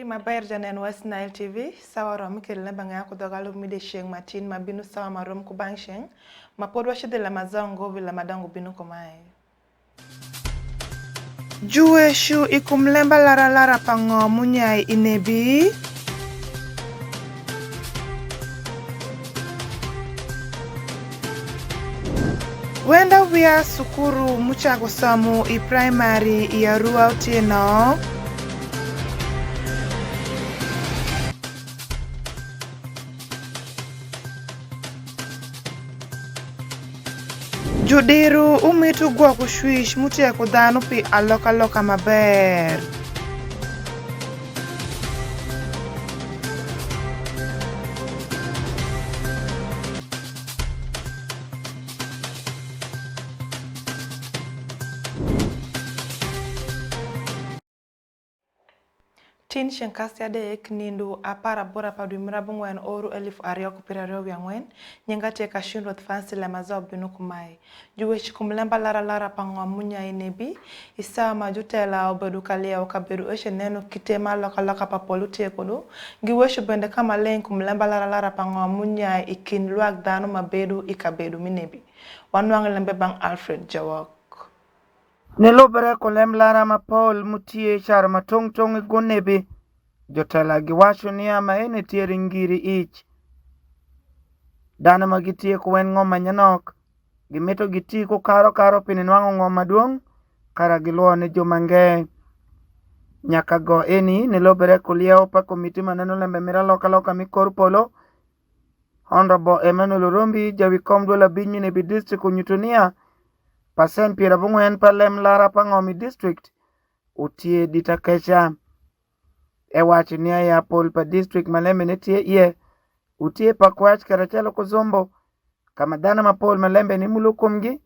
maber janen West Nile TV sawaro mikel na banga ko dogalo mide sheng matin mabinu sawa marom ku bangsheng mapod washide la mazongo vila madango binu komae juwe shu ikumlemba lara pango munyai inebi wenda via sukuru muchago samu i primary ya rua utieno Judiru umitu gwa kushwish mutia kudhanu pi aloka maber. Tin shenkasya dek nindu apara bora padu mirabungwen oru 2024 nyengate kashindwa tfansi la mazao binu kumai juwe shikumlemba lara pangwa munya inebi isawa majutela obedu kalia okabedu eshe nenu kitema loka papolute kodo giwe shubende kama len kumlemba lara pangwa munya ikin luak dano mabedu ikabedu minebi wanwangi lembe bang Alfred Jawok Nelobere kolem lara mapol mutie char matong gonebe jotela giwacho ni ama ene tiere ngiri ich dana magitie kwen ngoma nyanok gimeto giti ko karo pini nwango ngoma duong kara giluone jomange nyaka go eni nelobere kuliao pa komiti maneno lembe mira loka mikor polo Honorable Emmanuel Rombi jawi komdo la binyine bi district unyutunia pasen pira bungwen palem lara pangomi district utie ditakecha ewachi niya ya polpa district maleme netie ye utie pakwach karachelo kuzombo kama dana mapol malembe ni mulukumgi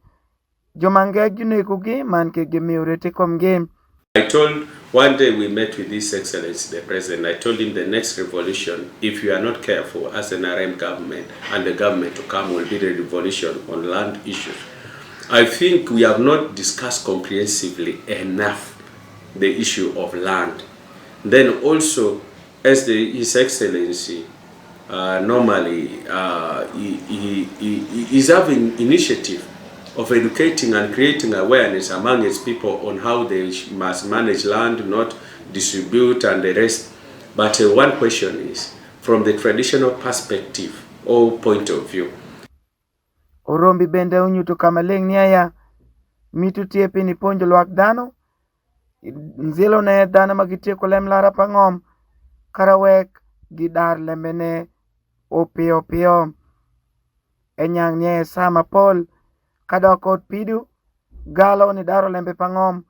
jomange junekugi manke gemiurete komgi. I told one day we met with His Excellency the President. I told him the next revolution, if you are not careful as an RM government and the government to come, will be the revolution on land issues. I think we have not discussed comprehensively enough the issue of land. Then also, as His Excellency normally he is having initiative of educating and creating awareness among his people on how they must manage land, not distribute and the rest. But one question is, from the traditional perspective or point of view, Orombi bende unyuto kama leng niya mitu tiepi ni ponjo luak dano nzilo ne dana magitie kolem lara pangom karawek gidar lembene opio enyang nye sama pol kadokot pidu galo ni daro lembe pangom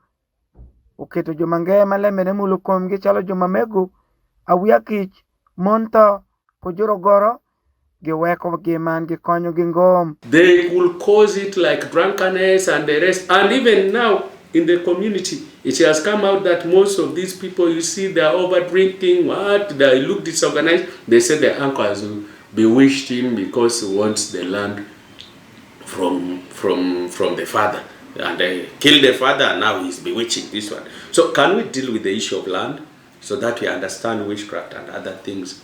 uketo jomange malembene mulukom gichalo jomamegu awiyakich monto kujuro goro they will cause it like drunkenness and the rest. And even now in the community, it has come out that most of these people, you see, they are over drinking. They look disorganized. They say the uncle has bewitched him because he wants the land from the father. And they killed the father, and now he's bewitching this one. So can we deal with the issue of land so that we understand witchcraft and other things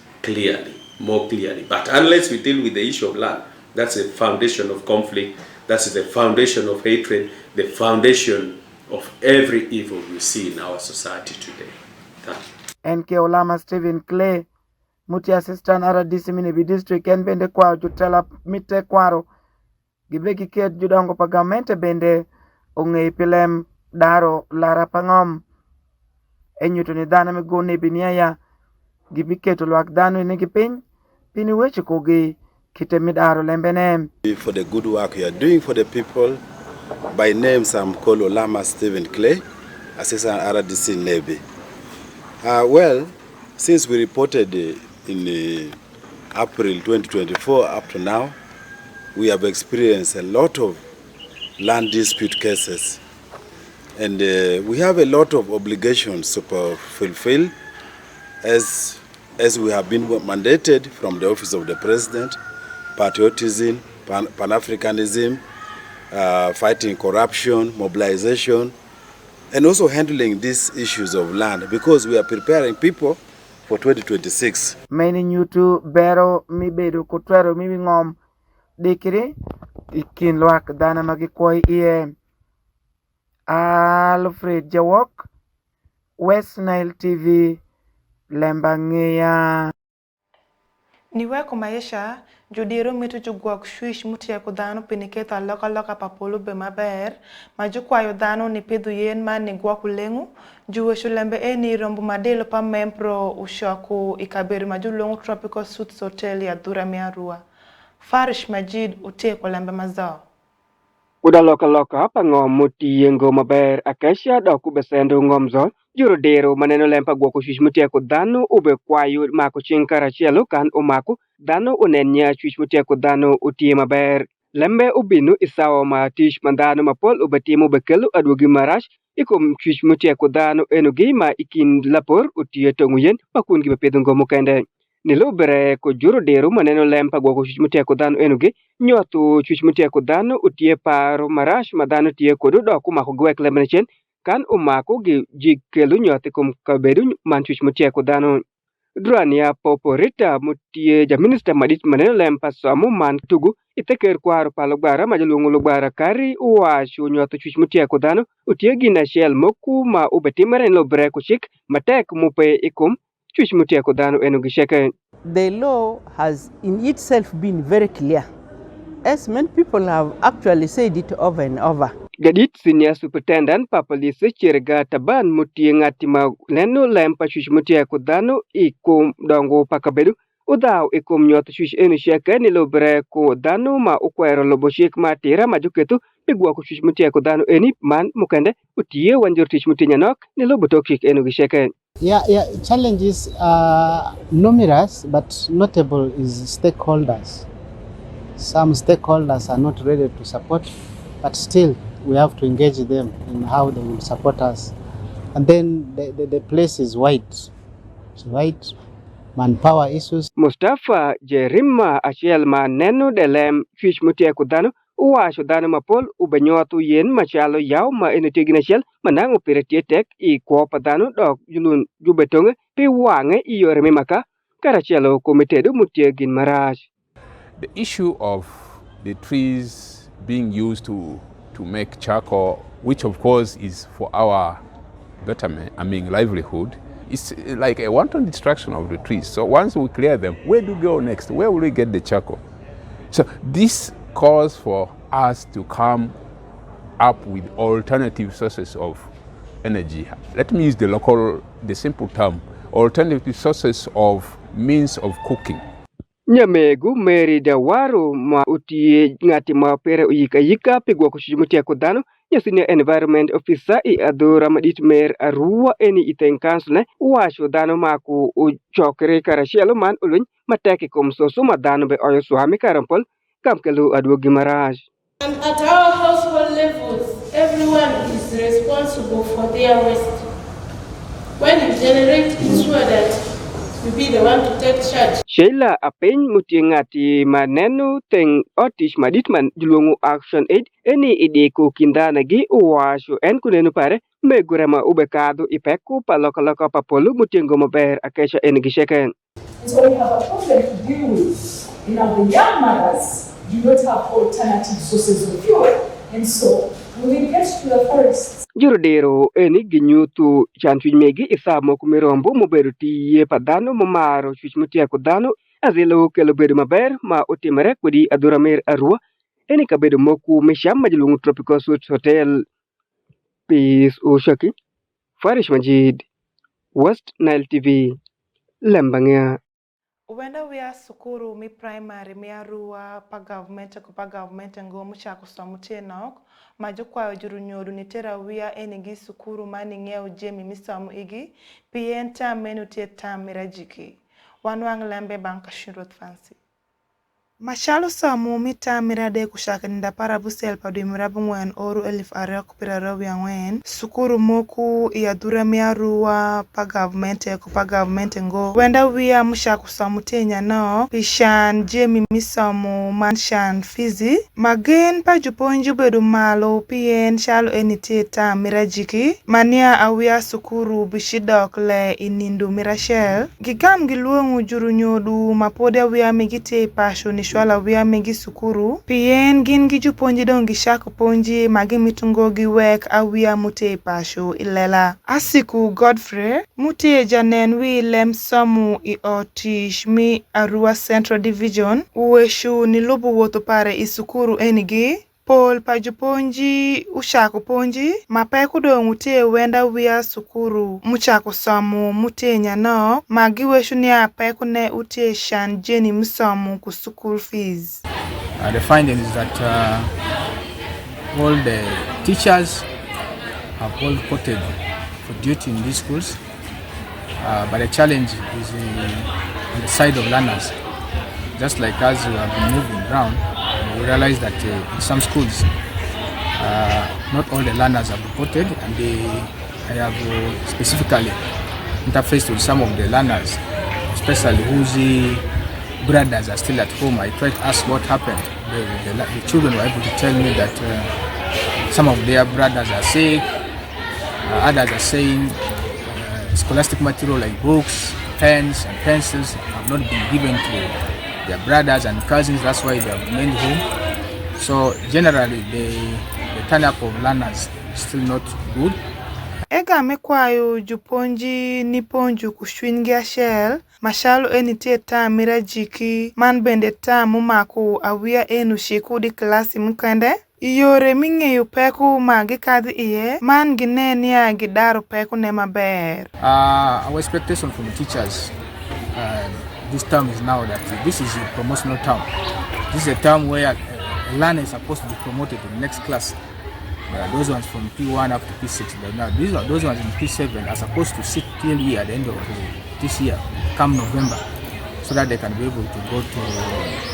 more clearly? But unless we deal with the issue of land, that's the foundation of conflict, that's the foundation of hatred, the foundation of every evil we see in our society today. NK Olama Stephen Clay, Muti Assistant RDC Minebi District, and Bende Kwa Jutela Mite Kwaro, Gibeki Ket Judango Pagamente Bende, Unge Pilem Daro Lara Pangom, Enyutuni Dana Go Nebinia, Gibike to Luak Danu Negipin. For the good work you are doing for the people, by name I'm called Olama Stephen Clay, Assistant RDC Navy. Well, since we reported in April 2024 up to now, we have experienced a lot of land dispute cases, and we have a lot of obligations to fulfill as we have been mandated from the Office of the President: patriotism, Pan-Africanism, fighting corruption, mobilization, and also handling these issues of land, because we are preparing people for 2026. Many nyutu bero mi bedo kutwero mi ngom dikiri ikin luak dana magikwoi iye. Alfred Jawok, West Nile TV, LEMB ANGEYA. Niwe kumaisha judiro mitu jugwak shuish mutia kudano piniketa loka papulu be maber majukwayo dano ni pidu yen man ni gwaku lengu juwe shulembe eni rombu madelo pa mempro ushaku ikabiri majulongu Tropical Suites Hotel ya Dura Miarua. Farish Majid utie kwa lembe mazao. Uda loka pango muti yengo maber akasha doku besendo ngomzo juro dero maneno lempa gwoko shuish mutia kudano ube kwayo mako chinkara chielo kan umaku dano unenya shuish mutia kudano utie maber lembe ubinu isawa ma tish mandano mapol ubetimu bekelu adwogi marash ikum shuish mutia kudano enugi ma ikin lapor utie tonguyen makun gibe pedungo mukende Nilo bere ko juro dero maneno lempa gwoko shuish mutia kudano enugi nyotu shuish mutia kudano utie paro marash madano tie kodo doku mako gwek lemnechen kan umako gi jikelu nyote kum kabedu man shuish mutia kudano Drania poporita mutie ja minister madit maneno lempa samu man tugu iteker kwaro palogbara majalungu logbara kari uwashu nyoto shuish mutia kudano utie gina shell moku ma ubetimere lo bere ko chik matek mupe ikum shuish mutia kudano enugi sheke. The law has in itself been very clear, as many people have actually said it over and over. Gadit senior superintendent papalisi chirga taban mutie ngatima neno lempa shuish mutia kudano ikum dongo pakabedu udao ikum nyot shuish enu sheke ni lobre ko dano ma ukwero loboshik matira majuketu pigwa ko shuish mutia kudano eni man mukende utie wanjur shuish mutia nok ni lobotokik enu gisheke. Yeah, challenges are numerous, but notable is stakeholders. Some stakeholders are not ready to support, but still we have to engage them in how they will support us. And then the place is wide. It's wide, manpower issues. Mustafa Jerima achiel maneno delem fish mutia kudano uwasho dano mapol ubenyotu yen machalo yao ma enetigina shell manango piretietek I kwa padano dok julun jubetonge pi wange iyore mimaka karachielo komitedo mutia gin marash. The issue of the trees being used to make charcoal, which of course is for our betterment, livelihood, it's like a wanton destruction of the trees. So once we clear them, where do we go next? Where will we get the charcoal? So this calls for us to come up with alternative sources of energy. Let me use the simple term, alternative sources of means of cooking. Nyamegu Mary Dawaro ma utie ngati ma pere uyika pigwa kushimutia kudano nyasine environment officer I adora madit mer arua eni iten council washo dano maku uchokre karashielo man ulun mateke komsoso madano be oyo swami karampol kamkelu adwogi maraj. And at our household levels, everyone is responsible for their waste. When you generate, ensure that you be the one to take charge. Sheila apen mutiengati manenu teng otish madit man julungu action aid eni ideko kindana gi uwasho en kunenu pare megurema ubekado ipeku palokaloka papolu mutiengo maber akesha en gisheken. So we have a problem to deal with. The young mothers do not have alternative sources of fuel, and so we will get to the forests. Jurodero eni ginyutu chanchwimegi isamo kumirombo muberuti ye padano mamaro chuchmutia kudano azelo kelobedu maber ma utimere kudi aduramer arua eni kabedu moku mesham majlungu Tropical Suites Hotel. Peace Oshaki Farish Majid, West Nile TV, LEMB ANGEYA. Uwenda wia sukuru mi primary mi arua pa government ngo muchako somutie nok majukwa juru nyodu nitera wia enigi sukuru mani ngeo jemi misamu igi pienta menu tie tam mirajiki wanwang lembe banka shirot fancy. Machalo somo mita mirade kushakinda para busel padu mirabu ngwen oru 2024 sukuru moku yadura miarua pa government ngo wenda wia mushaku somo tenya no pishan jemi misomo manshan fizi magen pa juponju bedu malo pien shalo eniteta mirajiki mania awia sukuru bishidok le inindu mirashel gigam giluongu juru nyodu mapode wia migite pasho shwala wia megi sukuru pien gin gi juponji dongi shako ponji magi mitungo gi wek awia mute pasho ilela asiku Godfrey mute janen wi lem somu I otish mi Arua Central Division uweshu ni lubu woto pare isukuru enigi Paul pajuponji ushako ponji mapeku dongu te wenda wia sukuru muchako somu mute nyano magiweshu ni apeku ne ute shan jeni musomu ku school fees. The finding is that all the teachers have all quoted for duty in these schools, but the challenge is on the side of learners. Just like as we have been moving around, we realize that in some schools, not all the learners are reported, and I have specifically interfaced with some of the learners, especially whose brothers are still at home. I tried to ask what happened. The children were able to tell me that some of their brothers are sick, others are saying scholastic material like books, pens, and pencils have not been given to their brothers and cousins. That's why they have remained home. So generally, the turn-up of learners is still not good. Ega mekwayo juponji niponju kushwingia shell mashalo enitie ta mirajiki man bende ta mumaku awia enu shikudi klasi mkende Yore mingeyo peku magi kadhi iye man ginenia gidaro peku ne maber. Our expectation from the teachers this term is now that this is a promotional term. This is a term where a learner is supposed to be promoted to the next class. Those ones from P1 up to P6. But now those ones in P7 are supposed to sit till here at the end of this year, come November, so that they can be able to go to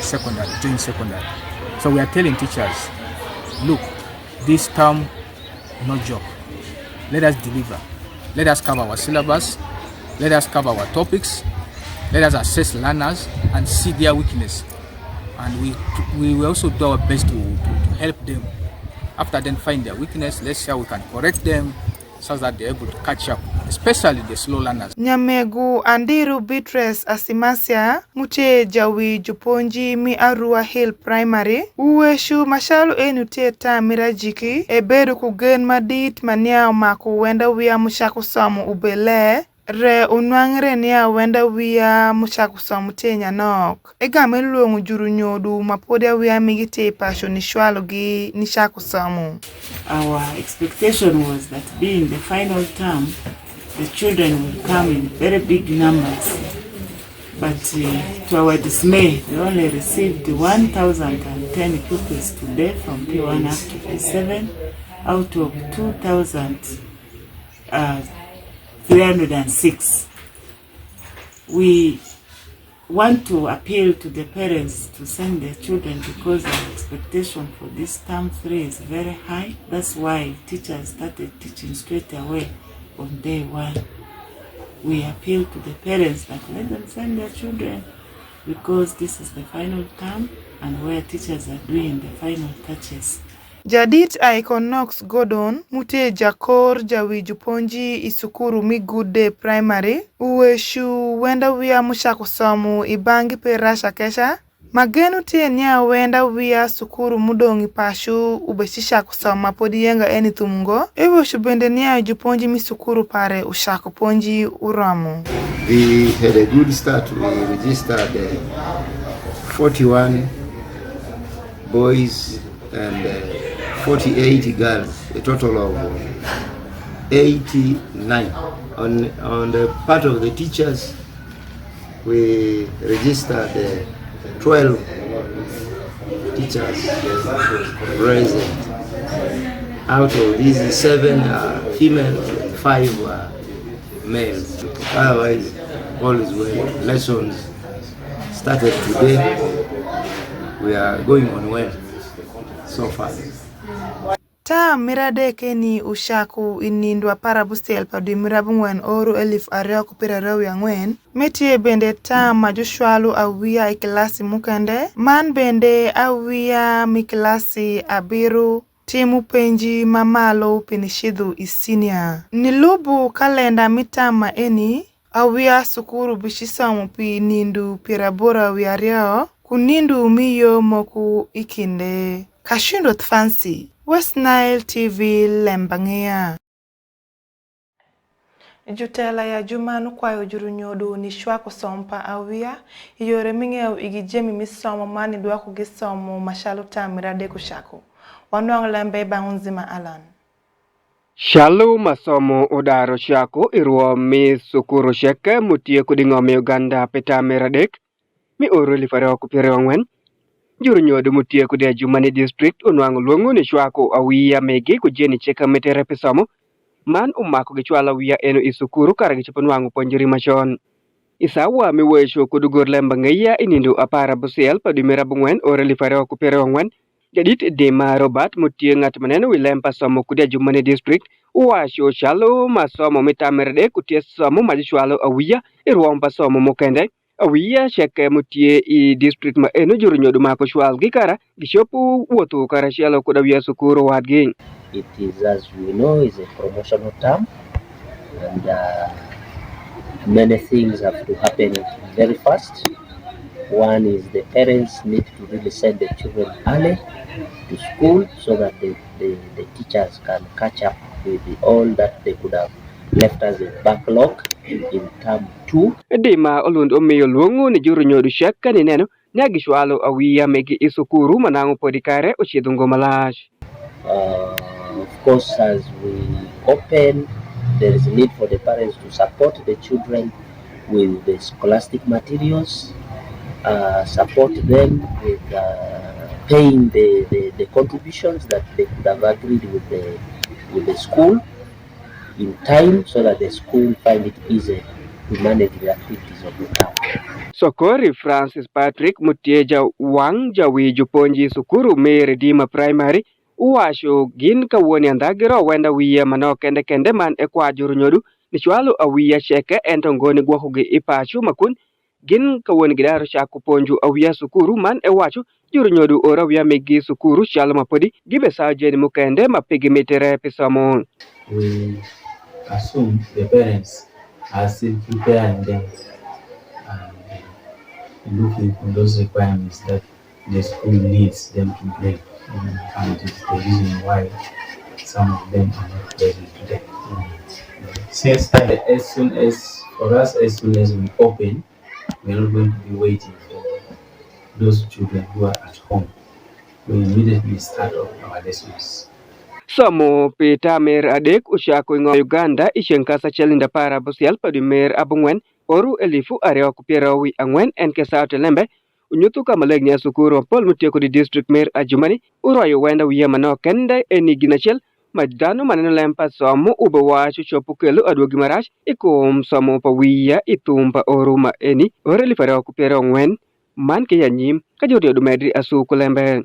secondary, join secondary. So we are telling teachers, look, this term, no joke. Let us deliver. Let us cover our syllabus. Let us cover our topics. Let us assess learners and see their weakness. And we will also do our best to help them. After identifying their weakness, let's see how we can correct them so that they're able to catch up, especially the slow learners. Nyamegu Andiru Beatrice Asimasia, Mute Jawi Juponji mi Arua Hill Primary, Uweshu Mashalu enute ta mirajiki, ebedu kugen madit mania maku wenda wia mushaku somu ubele, re unwangre niya wenda wia mushaku somu tenya nok. Ega meluongu juru nyodu mapodia wia migite pasho nishwalugi nishaku somu. Our expectation was that being the final term, the children will come in very big numbers. But to our dismay, we only received 1,010 pupils today from P1 up to P7 out of 2,306. We want to appeal to the parents to send their children because our expectation for this term 3 is very high. That's why teachers started teaching straight away on day 1. We appeal to the parents that let them send their children because this is the final term and where teachers are doing the final touches. Jadit Iconox Gordon, Mute Jakor Jawi Juponji Isukuru mi Good Day Primary, Uweshu wenda wia mushaku somu ibangi perasha kesha, magenu nya wenda wia sukuru mudongi pashu ubeshisha kusoma podi yenga eni thumungo, Uweshu bende nya Juponji mi sukuru pare ushaku ponji uramu. We had a good start. We registered 41 boys and 48 girls, a total of 89. On the part of the teachers, we registered 12 teachers present. Out of these, 7 are females and 5 are males. Otherwise, all is well. Lessons started today we are going on well so far. Ta mirade keni ushaku inindwa parabusiel padu mirabungwen oru 2024 metie bende ta majushwalu awia ikilasi mukende man bende awia mikilasi abiru timu penji mamalo pinishidu isinia nilubu kalenda mitama eni awia sukuru bishisamu pi nindu pirabora wiario kunindu miyo moku ikinde kashindo tfansi West Nile TV LEMB ANGEYA. Jutela ya jumanu kwa ujuru nyodu ni shwako sompa awia yore mingeo igijemi misomo mani duwaku gisomo mashaluta mirade kushako wanuang lembe bangunzima alan Shalu masomo odaro shako iruo mi sukuru sheke mutie kudingome Uganda peta meradek mi oro lifareo kupire wangwen juru nyodu mutie kudia Jumani district unwang luongo ni shwako awia megi kujeni cheka metere pisomo man umako gichwala wia eno isukuru karagi chupanwangu ponjiri machon isawa mi wesho kudugor LEMB ANGEYA inindu apara busiel padumira bungwen oro lifareo kupire wangwen jadit dema Robert mutie ngat maneno wilempa somo kudia Jumani district uwasho shalo masomo mitamerde kutie somo majishwalo awia iruompa somo mukende awia sheke mutie i district ma eno juru nyodu mako shwal gikara gishopu wotu kara shalo kudawia sukuru wadging. It is, as we know, is a promotional term, and many things have to happen very fast. One is the parents need to really send the children early to school so that the teachers can catch up with all that they could have left as a backlog in term 2. Dima olund omeyo luongo ni juru nyodu shaka ni neno nyagishwalo awia megi isukuru manangu podikare uchidungo malash. Of course, as we open, there is a need for the parents to support the children with the scholastic materials, support them with paying the contributions that they could have agreed with the school in time so that the school find it easy to manage the activities of the term. Sokori Francis Patrick mutieja wang jawi juponji sukuru mere dima primary uwasho gin kawoni andagiro wenda wiya mano kende man ekwa juru nyodu nichwalo awia sheke entongoni gwakugi ipachu makun gin kawoni gidaro shaku ponju awia sukuru man ewachu juru nyodu ora wia megi sukuru shalo mapodi gibe sajeni mukende mapigi mitere pisamo. We assume the parents are still preparing them and looking for those requirements that the school needs them to bring, and it's the reason why some of them are not present today. Since as soon as we open, we're not going to be waiting for those children who are at home. We immediately start off our lessons. Somo pita mer adek ushako ingo Uganda ishenkasa chelinda para busial padumer abungwen oru 2024 angwen enkesa lembe unyutu kamalegnya sukuru pol mutieko di district mer ajumani urayo wenda wiya mano kende eni ginachel majdano maneno lempa somo ubawa chopu kelu adwogi marash ikum somo pa wiya itumpa oruma eni oreli farao kupera ngwen man ke yanyim kajori odumedri asuku lembe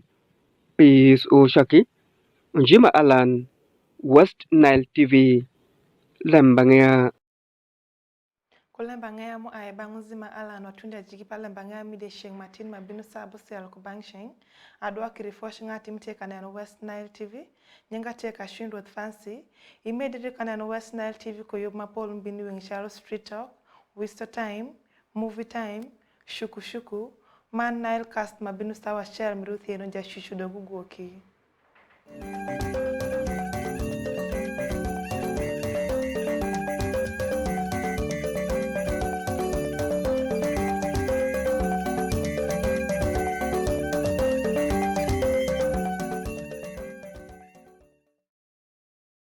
peace o shaki Njima Alan, West Nile TV, LEMB ANGEYA. LEMB ANGEYA mo ay banguzima Alan watunda jigipa LEMB ANGEYA mide sheng matin mabinu sabu sel ko bangsheng adwa kirifosh ngati mteka na West Nile TV nyanga teka shindwa fancy immediately kana West Nile TV ko yob mapol mbini wing Charles Street Talk, Wister Time, Movie Time, Shuku Man Nile Cast mabinu sawa share miruthi eno ja shishu dogu goki.